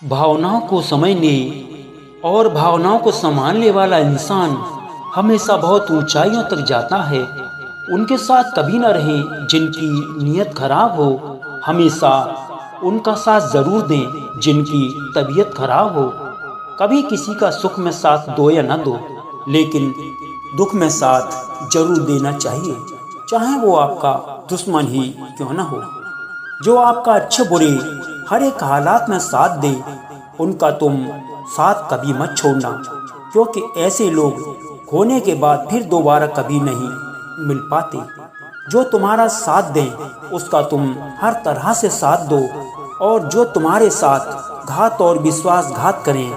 भावनाओं को समझने और भावनाओं को संभालने वाला इंसान हमेशा बहुत ऊंचाइयों तक जाता है। उनके साथ कभी न रहें जिनकी नीयत खराब हो, हमेशा उनका साथ जरूर दें जिनकी तबीयत खराब हो। कभी किसी का सुख में साथ दो या न दो, लेकिन दुख में साथ जरूर देना चाहिए, चाहे वो आपका दुश्मन ही क्यों न हो। जो आपका अच्छे बुरे हर एक हालात में साथ दे, उनका तुम साथ कभी मत छोड़ना, क्योंकि ऐसे लोग खोने के बाद फिर दोबारा कभी नहीं मिल पाते। जो तुम्हारा साथ दें, उसका तुम हर तरह से साथ दो, और जो तुम्हारे साथ घात और विश्वासघात करें,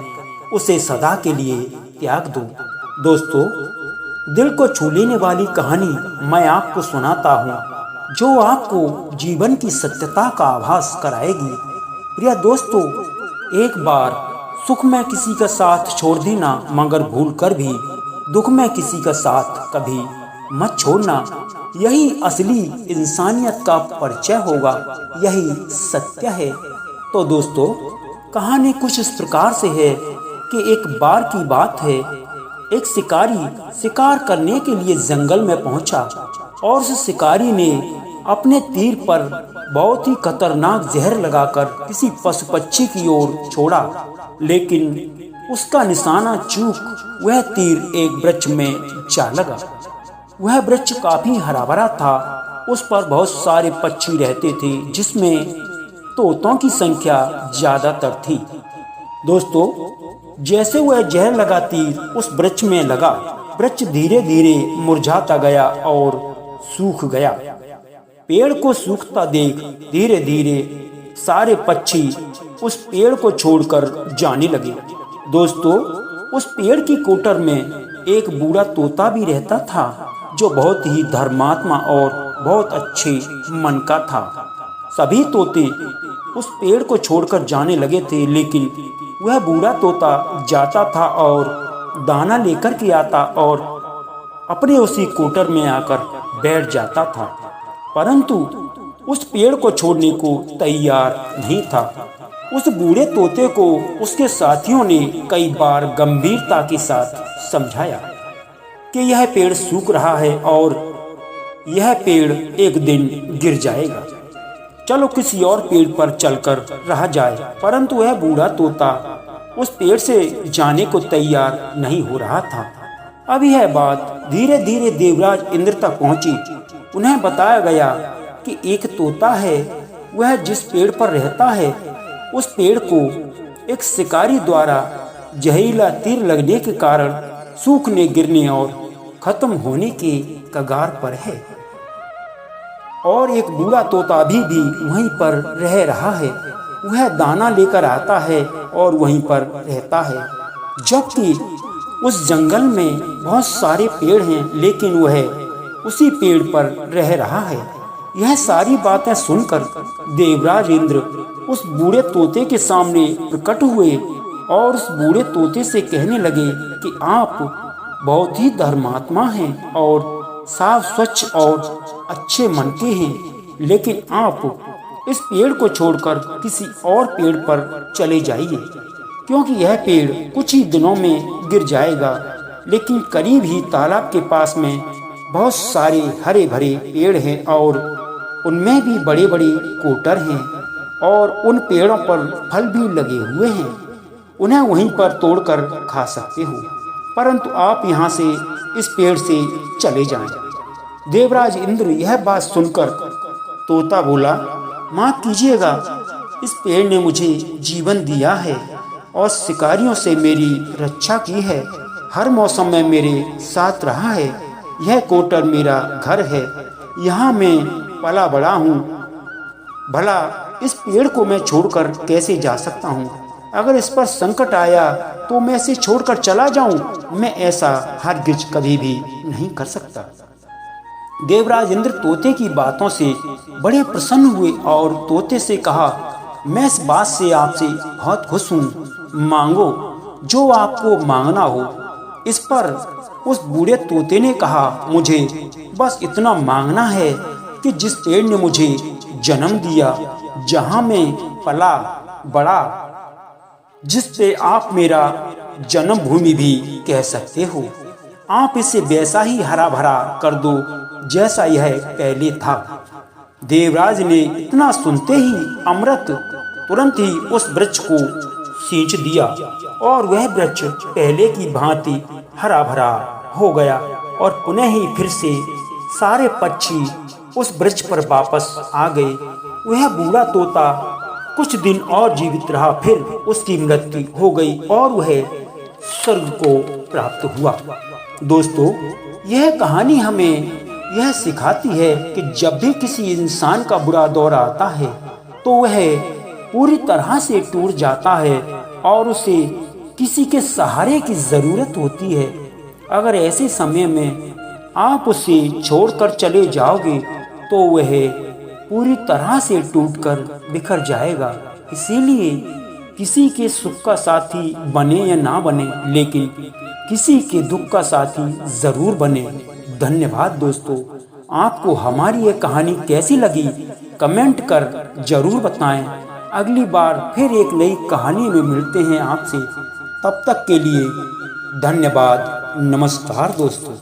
उसे सदा के लिए त्याग दो। दोस्तों, दिल को छू लेने वाली कहानी मैं आपको सुनाता हूँ, जो आपको जीवन की सत्यता का आभास कराएगी। प्रिय दोस्तों, एक बार सुख में किसी का साथ छोड़ देना, मगर भूल कर भी दुख में किसी का साथ कभी मत छोड़ना। यही असली इंसानियत का परिचय होगा, यही सत्य है। तो दोस्तों, कहानी कुछ इस प्रकार से है कि एक बार की बात है, एक शिकारी शिकार करने के लिए जंगल में पहुंचा, और उस शिकारी ने अपने तीर पर बहुत ही खतरनाक जहर लगाकर किसी पशु पक्षी की ओर छोड़ा, लेकिन उसका निशाना चूक वह तीर एक वृक्ष में जा लगा। वह वृक्ष काफी हरा भरा था, उस पर बहुत सारे पक्षी रहते थे, जिसमें तोतों की संख्या ज्यादातर थी। दोस्तों, जैसे वह जहर लगा तीर उस वृक्ष में लगा, वृक्ष धीरे धीरे मुरझाता गया और सूख गया। पेड़ को सूखता देख धीरे धीरे सारे पक्षी उस पेड़ को छोड़कर जाने लगे। दोस्तों, उस पेड़ की कोटर में एक बूढ़ा तोता भी रहता था, जो बहुत ही धर्मात्मा और बहुत अच्छे मन का था। सभी तोते उस पेड़ को छोड़कर जाने लगे थे, लेकिन वह बूढ़ा तोता जाता था और दाना लेकर के आता और अपने उसी कोटर में आकर बैठ जाता था, परंतु उस पेड़ को छोड़ने को तैयार नहीं था। उस बूढ़े तोते को उसके साथियों ने कई बार गंभीरता के साथ समझाया कि यह पेड़ सूख रहा है और यह पेड़ एक दिन गिर जाएगा, चलो किसी और पेड़ पर चलकर रह जाए। परंतु वह बूढ़ा तोता उस पेड़ से जाने को तैयार नहीं हो रहा था। अब यह बात धीरे धीरे देवराज इंद्र तक पहुंची। उन्हें बताया गया कि एक तोता है, वह जिस पेड़ पर रहता है, उस पेड़ को एक शिकारी द्वारा जहरीला तीर लगने के कारण सूखने, गिरने और खत्म होने के कगार पर है, और एक बूढ़ा तोता अभी भी वहीं पर रह रहा है। वह दाना लेकर आता है और वहीं पर रहता है, जबकि उस जंगल में बहुत सारे पेड़ हैं, लेकिन वह उसी पेड़ पर रह रहा है। यह सारी बातें सुनकर देवराज इंद्र उस बूढ़े तोते के सामने प्रकट हुए और उस बूढ़े तोते से कहने लगे कि आप बहुत ही धर्मात्मा हैं और साफ स्वच्छ और अच्छे मन के हैं, लेकिन आप इस पेड़ को छोड़कर किसी और पेड़ पर चले जाइए, क्योंकि यह पेड़ कुछ ही दिनों में गिर जाएगा। लेकिन करीब ही तालाब के पास में बहुत सारे हरे भरे पेड़ हैं और उनमें भी बड़े बड़े कोटर हैं, और उन पेड़ों पर फल भी लगे हुए हैं, उन्हें वहीं पर तोड़कर खा सकते हो, परंतु आप यहाँ से इस पेड़ से चले जाएं। देवराज इंद्र यह बात सुनकर तोता बोला, माफ कीजिएगा, इस पेड़ ने मुझे जीवन दिया है और शिकारियों से मेरी रक्षा की है, हर मौसम में मेरे साथ रहा है। यह कोटर मेरा घर है, यहाँ मैं पला बड़ा हूँ। भला इस पेड़ को मैं छोड़कर कैसे जा सकता हूँ? अगर इस पर संकट आया तो मैं इसे छोड़कर चला जाऊं? मैं ऐसा हरगिज कभी भी नहीं कर सकता। देवराज इंद्र तोते की बातों से बड़े प्रसन्न हुए और तोते से कहा, मैं इस बात से आपसे बहुत खुश हूँ, मांगो जो आपको मांगना हो। इस पर उस बूढ़े तोते ने कहा, मुझे बस इतना मांगना है कि जिस पेड़ ने मुझे जन्म दिया, जहाँ मैं पला बड़ा जिस पे आप मेरा जन्मभूमि भी कह सकते हो। आप इसे वैसा ही हरा भरा कर दो जैसा यह पहले था। देवराज ने इतना सुनते ही अमृत तुरंत ही उस वृक्ष को सींच दिया और वह वृक्ष पहले की भांति हरा भरा हो गया और पुनः ही फिर से सारे पक्षी उस वृक्ष पर वापस आ गए। वह बूढ़ा तोता कुछ दिन और जीवित रहा, फिर उसकी मृत्यु हो गई और वह स्वर्ग को प्राप्त हुआ। दोस्तों, यह कहानी हमें यह सिखाती है कि जब भी किसी इंसान का बुरा दौर आता है तो वह पूरी तरह से टूट जाता है और उसे किसी के सहारे की जरूरत होती है। अगर ऐसे समय में आप उसे छोड़कर चले जाओगे तो वह पूरी तरह से टूटकर बिखर जाएगा। इसीलिए किसी के सुख का साथी बने या ना बने, लेकिन किसी के दुख का साथी जरूर बने। धन्यवाद दोस्तों। आपको हमारी ये कहानी कैसी लगी कमेंट कर जरूर बताएं। अगली बार फिर एक नई कहानी में मिलते हैं आपसे। तब तक के लिए धन्यवाद। नमस्कार दोस्तों।